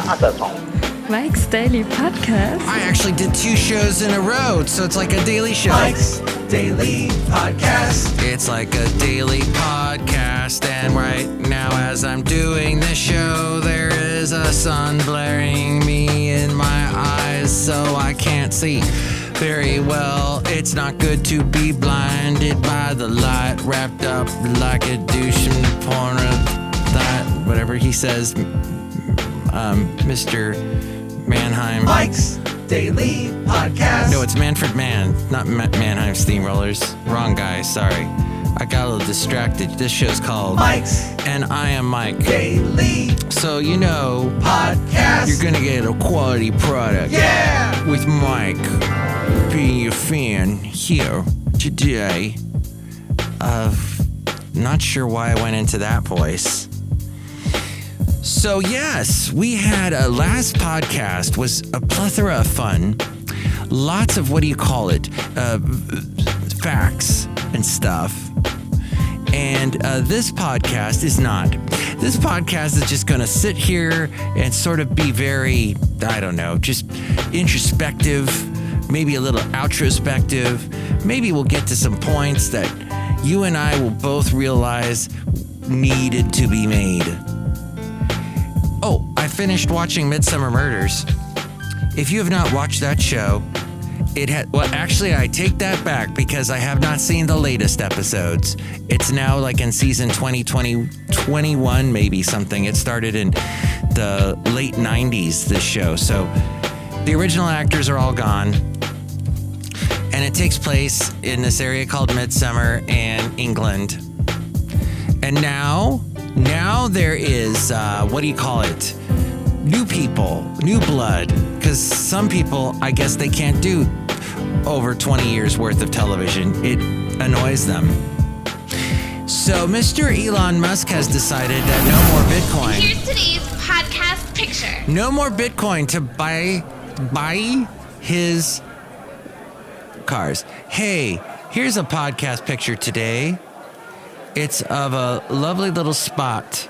Mike's Daily Podcast. I actually did 2 shows in a row, so it's like a daily show. Mike's Daily Podcast. It's like a daily podcast, and right now as I'm doing this show, there is a sun blaring me in my eyes, so I can't see very well. It's not good to be blinded by the light, wrapped up like a douche in the porn of that, whatever he says, Mr. Mannheim. Mike's Daily Podcast. No, it's Manfred Mann, not Mannheim Steamrollers. Wrong guy, sorry. I got a little distracted. This show's called Mike's And I Am Mike. Daily So, you know, Podcast. you're gonna get a quality product. Yeah! With Mike being your fan here today. Not sure why I went into that voice. So yes, we had a last podcast was a plethora of fun. Lots of, facts and stuff. And this podcast is not. This podcast is just going to sit here and sort of be very, I don't know, just introspective, maybe a little outrospective. Maybe we'll get to some points that you and I will both realize needed to be made. Oh, I finished watching Midsummer Murders. If you have not watched that show, actually, I take that back because I have not seen the latest episodes. It's now like in season 21, maybe something. It started in the late 90s, this show. So the original actors are all gone. And it takes place in this area called Midsummer in England. And now there is, new people, new blood. Because some people, I guess they can't do over 20 years worth of television. It annoys them. So Mr. Elon Musk has decided that no more Bitcoin. Here's today's podcast picture. No more Bitcoin to buy his cars. Hey, here's a podcast picture today. It's of a lovely little spot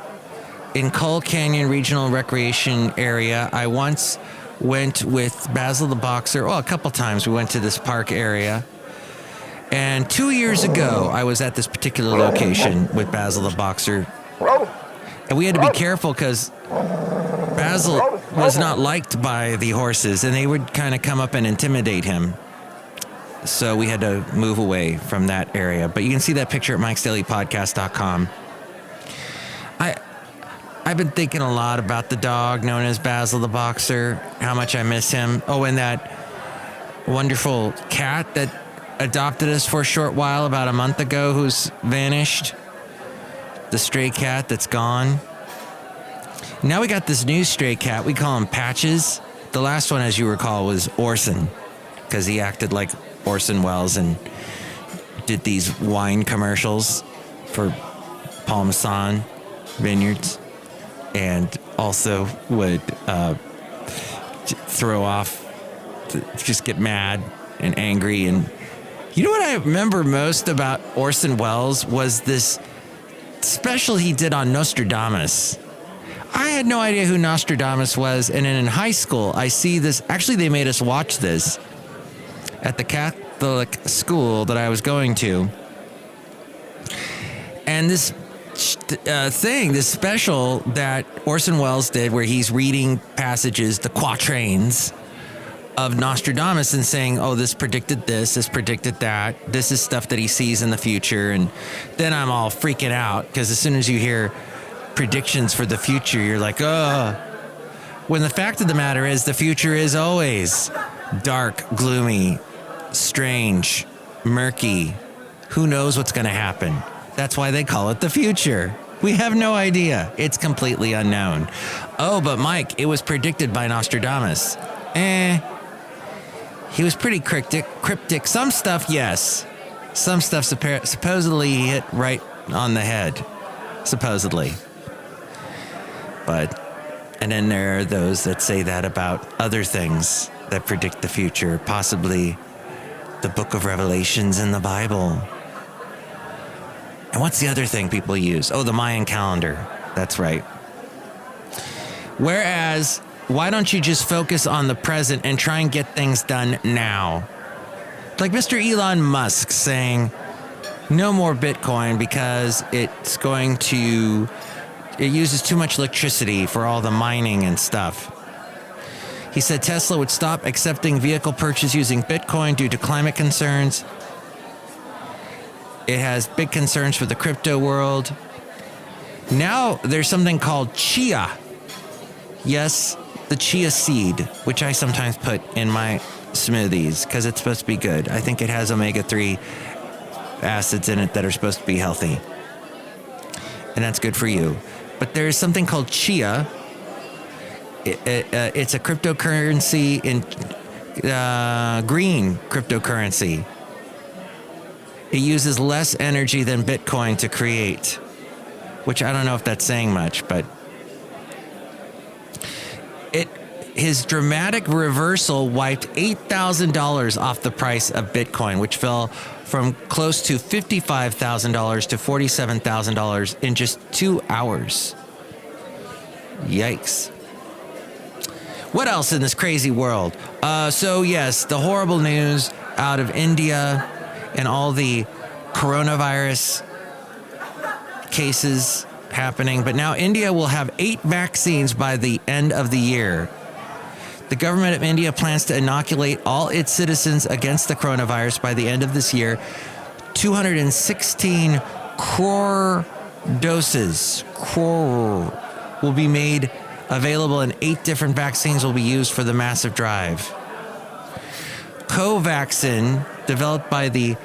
in Coal Canyon Regional Recreation Area. I once went with Basil the Boxer. A couple times we went to this park area. And 2 years ago, I was at this particular location with Basil the Boxer. And we had to be careful because Basil was not liked by the horses, and they would kind of come up and intimidate him. So we had to move away from that area. But you can see that picture at mikesdailypodcast.com. I've been thinking a lot about the dog known as Basil the Boxer, how much I miss him. Oh, and that wonderful cat that adopted us for a short while about a month ago who's vanished. The stray cat that's gone. Now we got this new stray cat. We call him Patches. The last one, as you recall, was Orson, because he acted like Orson Welles and did these wine commercials for Parmesan Vineyards, and also would throw off, just get mad and angry. And you know what I remember most about Orson Welles was this special he did on Nostradamus. I had no idea who Nostradamus was, and then in high school I see this. Actually, they made us watch this at the Catholic school that I was going to. And this this special that Orson Welles did where he's reading passages, the quatrains of Nostradamus, and saying, oh, this predicted this predicted that. This is stuff that he sees in the future. And then I'm all freaking out because as soon as you hear predictions for the future, you're like, oh. When the fact of the matter is the future is always dark, gloomy, strange, murky. Who knows what's going to happen? That's why they call it the future. We have no idea. It's completely unknown. Oh, but Mike, it was predicted by Nostradamus. He was pretty cryptic. Some stuff, yes. Some stuff supposedly he hit right on the head. Supposedly. And then there are those that say that about other things that predict the future. Possibly the book of Revelations in the Bible. And what's the other thing people use? Oh, the Mayan calendar. That's right. Whereas why don't you just focus on the present and try and get things done now? Like Mr. Elon Musk saying, no more Bitcoin because it uses too much electricity for all the mining and stuff. He said Tesla would stop accepting vehicle purchase using Bitcoin due to climate concerns. It has big concerns for the crypto world. Now there's something called chia. Yes, the chia seed, which I sometimes put in my smoothies because it's supposed to be good. I think it has omega-3 acids in it that are supposed to be healthy. And that's good for you. But there's something called chia. It's a cryptocurrency in green cryptocurrency. It uses less energy than Bitcoin to create, which I don't know if that's saying much, but his dramatic reversal wiped $8,000 off the price of Bitcoin, which fell from close to $55,000 to $47,000 in just 2 hours. Yikes. What else in this crazy world? So yes, the horrible news out of India and all the coronavirus cases happening. But now India will have 8 vaccines by the end of the year. The government of India plans to inoculate all its citizens against the coronavirus by the end of this year. 216 crore doses will be made available, and 8 different vaccines will be used for the massive drive. Covaxin, developed by the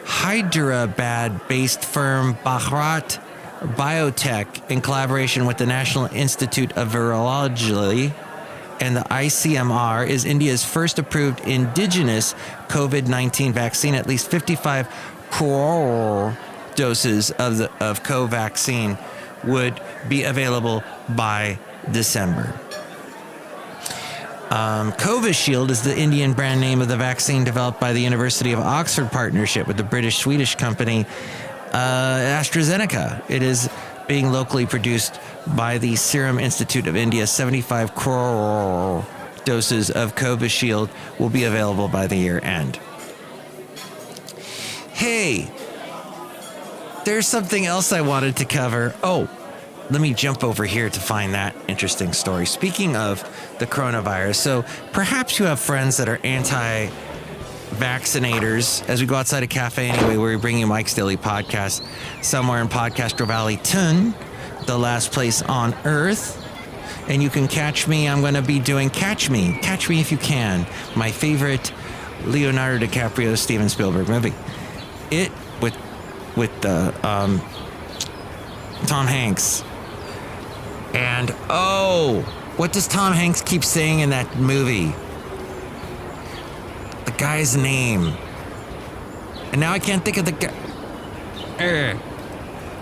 Hyderabad-based firm Bharat Biotech in collaboration with the National Institute of Virology and the ICMR, is India's first approved indigenous COVID-19 vaccine. At least 55 crore doses of Covaxin would be available by December. Covishield is the Indian brand name of the vaccine developed by the University of Oxford partnership with the British-Swedish company AstraZeneca. It is being locally produced by the Serum Institute of India. 75 crore doses of Covishield will be available by the year end. Hey, there's something else I wanted to cover. Oh, let me jump over here to find that interesting story. Speaking of the coronavirus, so perhaps you have friends that are anti-vaccinators. As we go outside a cafe anyway, where we bring you Mike's Daily Podcast, somewhere in Podcaster Valley, the last place on earth. And you can catch me. I'm going to be doing Catch Me If You Can, my favorite Leonardo DiCaprio, Steven Spielberg movie. It with Tom Hanks. And what does Tom Hanks keep saying in that movie? The guy's name. And now I can't think of the guy.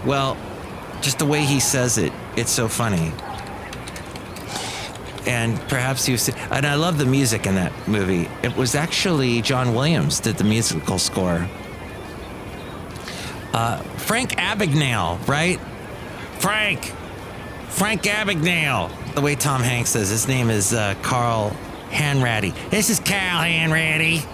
Well, just the way he says it, it's so funny. And perhaps you've seen, and I love the music in that movie. It was actually John Williams did the musical score. Frank Abagnale, right? Frank Abagnale. The way Tom Hanks says his name is Carl Hanratty. This is Carl Hanratty.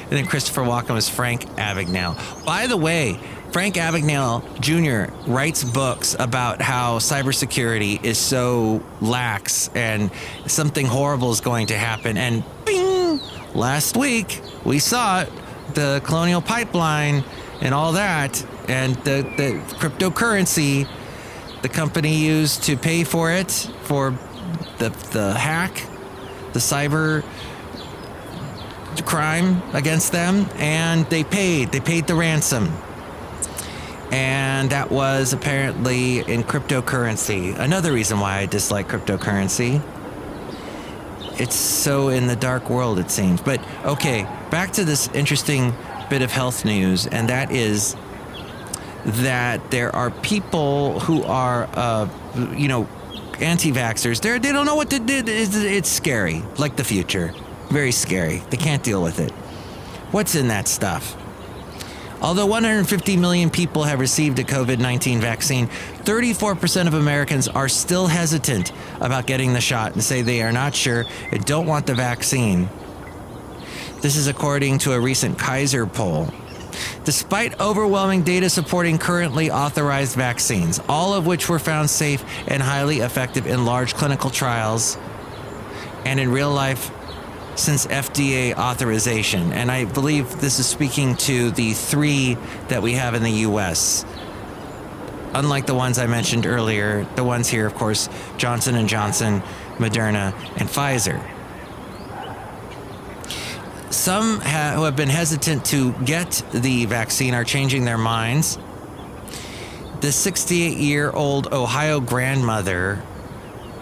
And then Christopher Walken was Frank Abagnale. By the way, Frank Abagnale Jr. writes books about how cybersecurity is so lax and something horrible is going to happen. And bing! Last week, we saw it, the Colonial Pipeline and all that, and the cryptocurrency the company used to pay for it, for the hack, the cyber crime against them, and they paid the ransom. And that was apparently in cryptocurrency. Another reason why I dislike cryptocurrency. It's so in the dark world, it seems. But okay, back to this interesting bit of health news, and that is that there are people who are, anti-vaxxers. They don't know what to do. It's scary, like the future. Very scary. They can't deal with it. What's in that stuff? Although 150 million people have received a COVID-19 vaccine, 34% of Americans are still hesitant about getting the shot and say they are not sure and don't want the vaccine. This is according to a recent Kaiser poll. Despite overwhelming data supporting currently authorized vaccines, all of which were found safe and highly effective in large clinical trials and in real life since FDA authorization, and I believe this is speaking to the 3 that we have in the U.S., unlike the ones I mentioned earlier, the ones here, of course, Johnson & Johnson, Moderna, and Pfizer. Some who have been hesitant to get the vaccine are changing their minds. The 68-year-old Ohio grandmother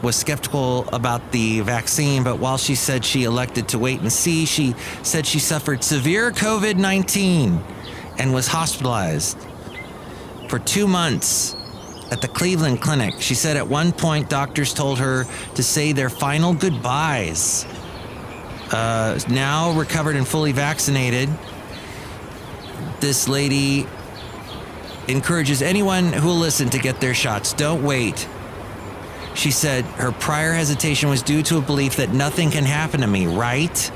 was skeptical about the vaccine, but while she said she elected to wait and see, she said she suffered severe COVID-19 and was hospitalized for 2 months at the Cleveland Clinic. She said at one point doctors told her to say their final goodbyes. Now recovered and fully vaccinated, this lady encourages anyone who will listen to get their shots. Don't wait. She said her prior hesitation was due to a belief that nothing can happen to me, right?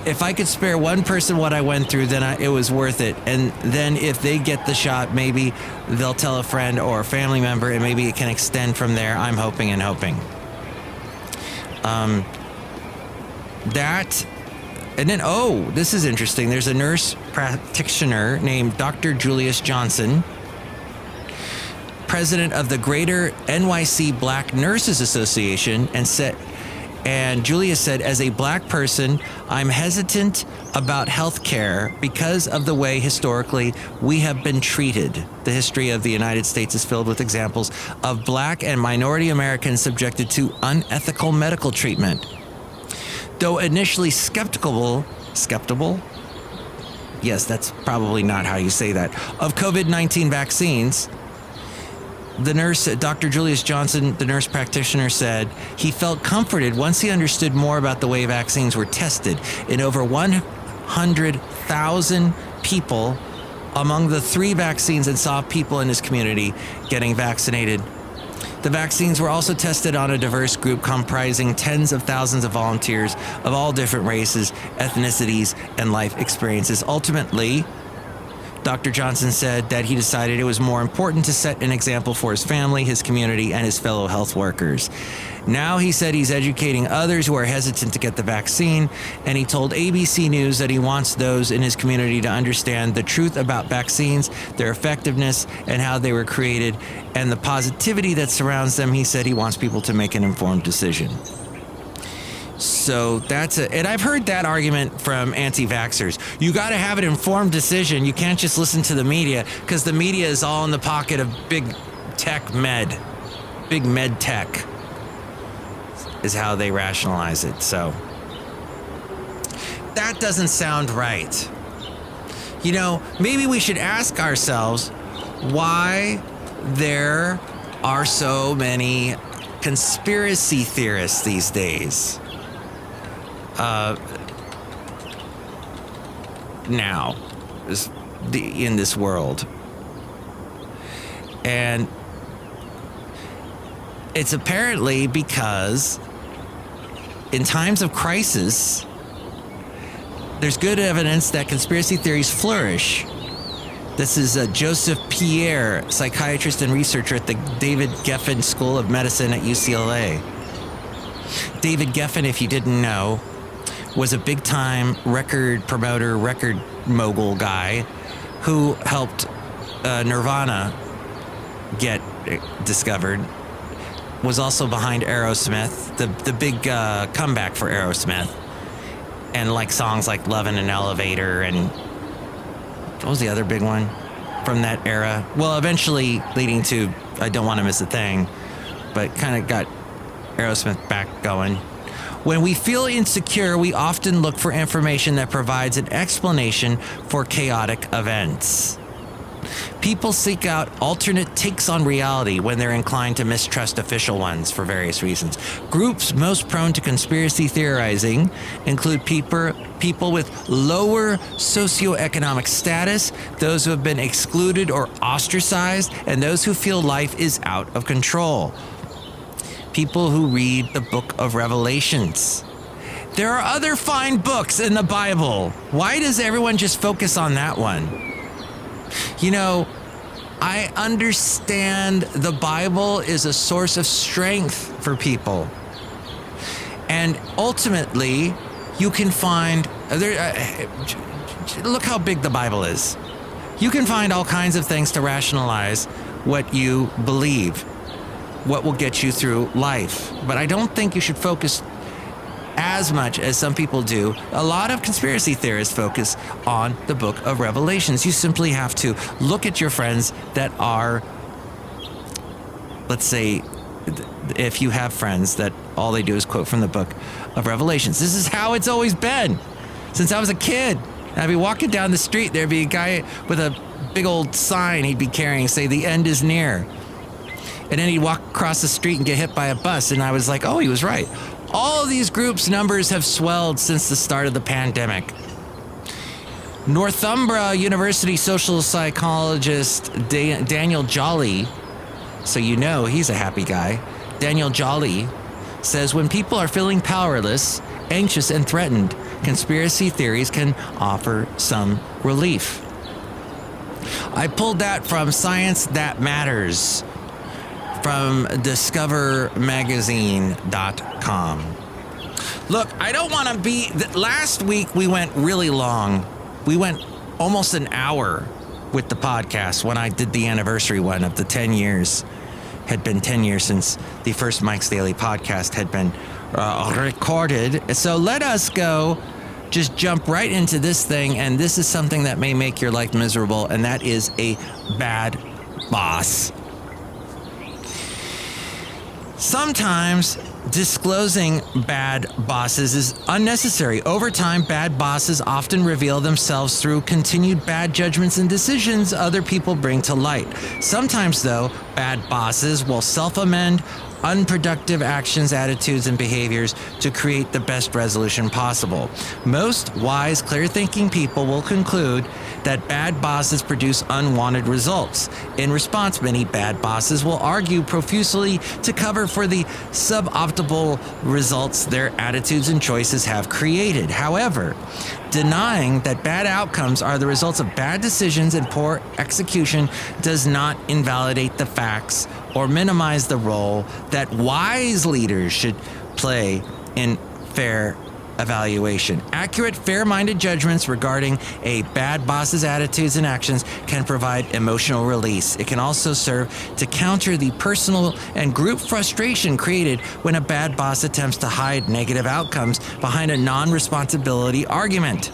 If I could spare one person what I went through, then it was worth it. And then if they get the shot, maybe they'll tell a friend or a family member, and maybe it can extend from there. I'm hoping and hoping. This is interesting. There's a nurse practitioner named Dr. Julius Johnson, president of the Greater NYC Black Nurses Association, and Julia said, as a black person, I'm hesitant about health care because of the way historically we have been treated. The history of the United States is filled with examples of black and minority Americans subjected to unethical medical treatment. Though initially skeptical? Yes, that's probably not how you say that. Of COVID-19 vaccines, the nurse, Dr. Julius Johnson, the nurse practitioner, said he felt comforted once he understood more about the way vaccines were tested in over 100,000 people among the 3 vaccines and saw people in his community getting vaccinated. The vaccines were also tested on a diverse group comprising tens of thousands of volunteers of all different races, ethnicities, and life experiences. Ultimately, Dr. Johnson said that he decided it was more important to set an example for his family, his community, and his fellow health workers. Now he said he's educating others who are hesitant to get the vaccine, and he told ABC News that he wants those in his community to understand the truth about vaccines, their effectiveness, and how they were created, and the positivity that surrounds them. He said he wants people to make an informed decision. So and I've heard that argument from anti-vaxxers. You got to have an informed decision. You can't just listen to the media, because the media is all in the pocket of big med tech is how they rationalize it. So that doesn't sound right. You know, maybe we should ask ourselves why there are so many conspiracy theorists these days. Now, in this world. And it's apparently because in times of crisis, there's good evidence that conspiracy theories flourish. This is Joseph Pierre, psychiatrist and researcher at the David Geffen School of Medicine at UCLA. David Geffen, if you didn't know, was a big-time record promoter, record mogul guy who helped Nirvana get discovered. Was also behind Aerosmith, the big comeback for Aerosmith, and like songs like "Love in an Elevator" and what was the other big one from that era? Well, eventually leading to "I Don't Want to Miss a Thing," but kind of got Aerosmith back going. When we feel insecure, we often look for information that provides an explanation for chaotic events. People seek out alternate takes on reality when they're inclined to mistrust official ones for various reasons. Groups most prone to conspiracy theorizing include people with lower socioeconomic status, those who have been excluded or ostracized, and those who feel life is out of control. People who read the book of Revelations. There are other fine books in the Bible. Why does everyone just focus on that one? You know, I understand the Bible is a source of strength for people. And ultimately, you can find, look how big the Bible is. You can find all kinds of things to rationalize what you believe, what will get you through life. But I don't think you should focus as much as some people do. A lot of conspiracy theorists focus on the book of Revelations. You simply have to look at your friends that are, let's say, if you have friends that all they do is quote from the book of Revelations. This is how it's always been since I was a kid. I'd be walking down the street, there'd be a guy with a big old sign he'd be carrying, say, "The end is near." And then he'd walk across the street and get hit by a bus. And I was like, oh, he was right. All of these groups' numbers have swelled since the start of the pandemic. Northumbria University social psychologist Daniel Jolly, so you know he's a happy guy, Daniel Jolly says when people are feeling powerless, anxious, and threatened, conspiracy theories can offer some relief. I pulled that from Science That Matters, from discovermagazine.com. Look, I don't want to be... Last week we went really long. We went almost an hour with the podcast when I did the anniversary one of the 10 years. Had been 10 years since the first Mike's Daily podcast had been recorded. So let us just jump right into this thing. And this is something that may make your life miserable. And that is a bad boss. Sometimes disclosing bad bosses is unnecessary. Over time, bad bosses often reveal themselves through continued bad judgments and decisions other people bring to light. Sometimes, though, bad bosses will self-amend unproductive actions, attitudes, and behaviors to create the best resolution possible. Most wise, clear-thinking people will conclude that bad bosses produce unwanted results. In response, many bad bosses will argue profusely to cover for the suboptimal results their attitudes and choices have created. However, denying that bad outcomes are the results of bad decisions and poor execution does not invalidate the facts or minimize the role that wise leaders should play in fair evaluation. Accurate, fair-minded judgments regarding a bad boss's attitudes and actions can provide emotional release. It can also serve to counter the personal and group frustration created when a bad boss attempts to hide negative outcomes behind a non-responsibility argument.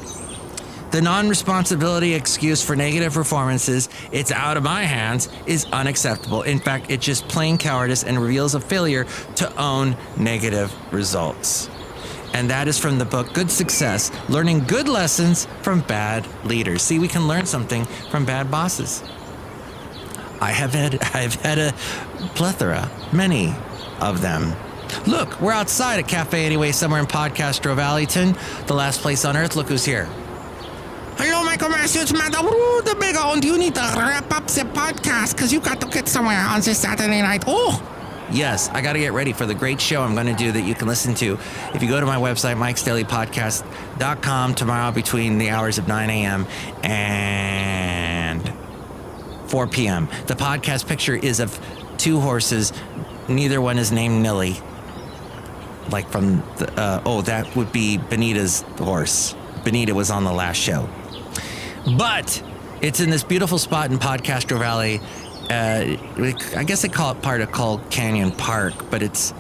The non-responsibility excuse for negative performances, "it's out of my hands," is unacceptable. In fact, it's just plain cowardice and reveals a failure to own negative results. And that is from the book Good Success, Learning Good Lessons from Bad Leaders. See, we can learn something from bad bosses. I've had a plethora, many of them. Look, we're outside at Cafe Anyway, somewhere in Podcastro Valleyton, the last place on earth. Look who's here. Hello, Michael Matthews, it's Madame Rootabega, and you need to wrap up the podcast because you got to get somewhere on this Saturday night. Oh! Yes, I got to get ready for the great show I'm going to do that you can listen to if you go to my website, mikesdailypodcast.com, tomorrow between the hours of 9 a.m. and 4 p.m. The podcast picture is of two horses. Neither one is named Nilly. Like from the, that would be Benita's horse. Benita was on the last show. But it's in this beautiful spot in Podcastro Valley. I guess they call it part of called Canyon Park, but it's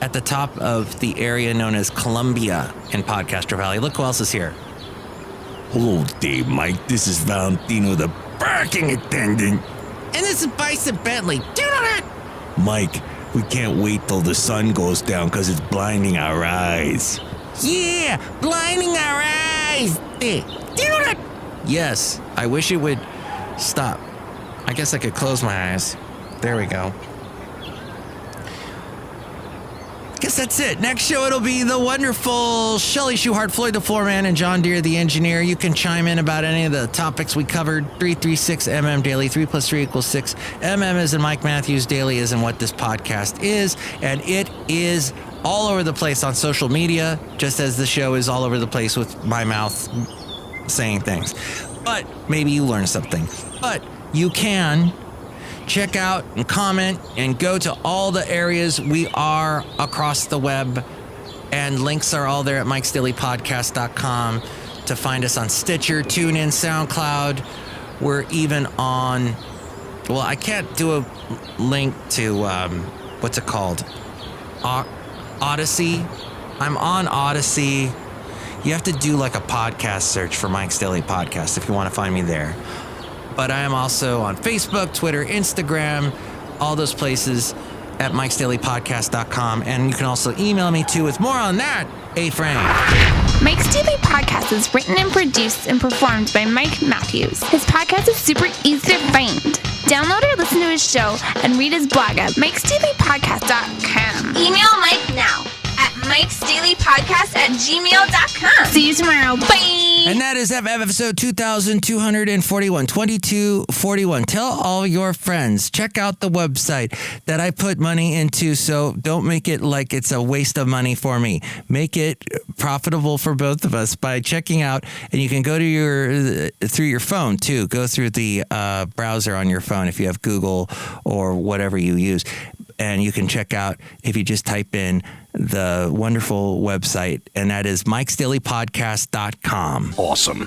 at the top of the area known as Columbia in Podcastro Valley. Look who else is here. Hello there, Mike. This is Valentino, the parking attendant. And this is Bison Bentley. Do you know that? Mike, we can't wait till the sun goes down because it's blinding our eyes. Yeah, blinding our eyes. Do you know that? Yes, I wish it would stop I guess I could close my eyes. There we go. Guess that's it. Next show, it'll be the wonderful Chely Shoehart, Floyd the Floorman, and John Deere the engineer. You can chime in about any of the topics we covered. 336MM Daily. 3 + 3 = 6. MM is in Mike Matthews. Daily is in what this podcast is. And it is all over the place on social media, just as the show is all over the place with my mouth saying things. But maybe you learn something. But you can check out and comment and go to all the areas we are across the web, and links are all there at mikesdailypodcast.com to find us on Stitcher, TuneIn, SoundCloud. We're even on, well, I can't do a link to what's it called, Odyssey. I'm on Odyssey. You have to do like a podcast search for Mike's Daily Podcast if you want to find me there. But I am also on Facebook, Twitter, Instagram, all those places at mikesdailypodcast.com. And you can also email me too with more on that, A-Frame. Mike's Daily Podcast is written and produced and performed by Mike Matthews. His podcast is super easy to find. Download or listen to his show and read his blog at mikesdailypodcast.com. Email Mike now at mikesdailypodcast@gmail.com. See you tomorrow. Bye. And that is episode 2241, 2241. Tell all your friends. Check out the website that I put money into, so don't make it like it's a waste of money for me. Make it profitable for both of us by checking out, and you can go to through your phone too. Go through the browser on your phone if you have Google or whatever you use. And you can check out if you just type in the wonderful website, and that is mikesdailypodcast.com. Awesome.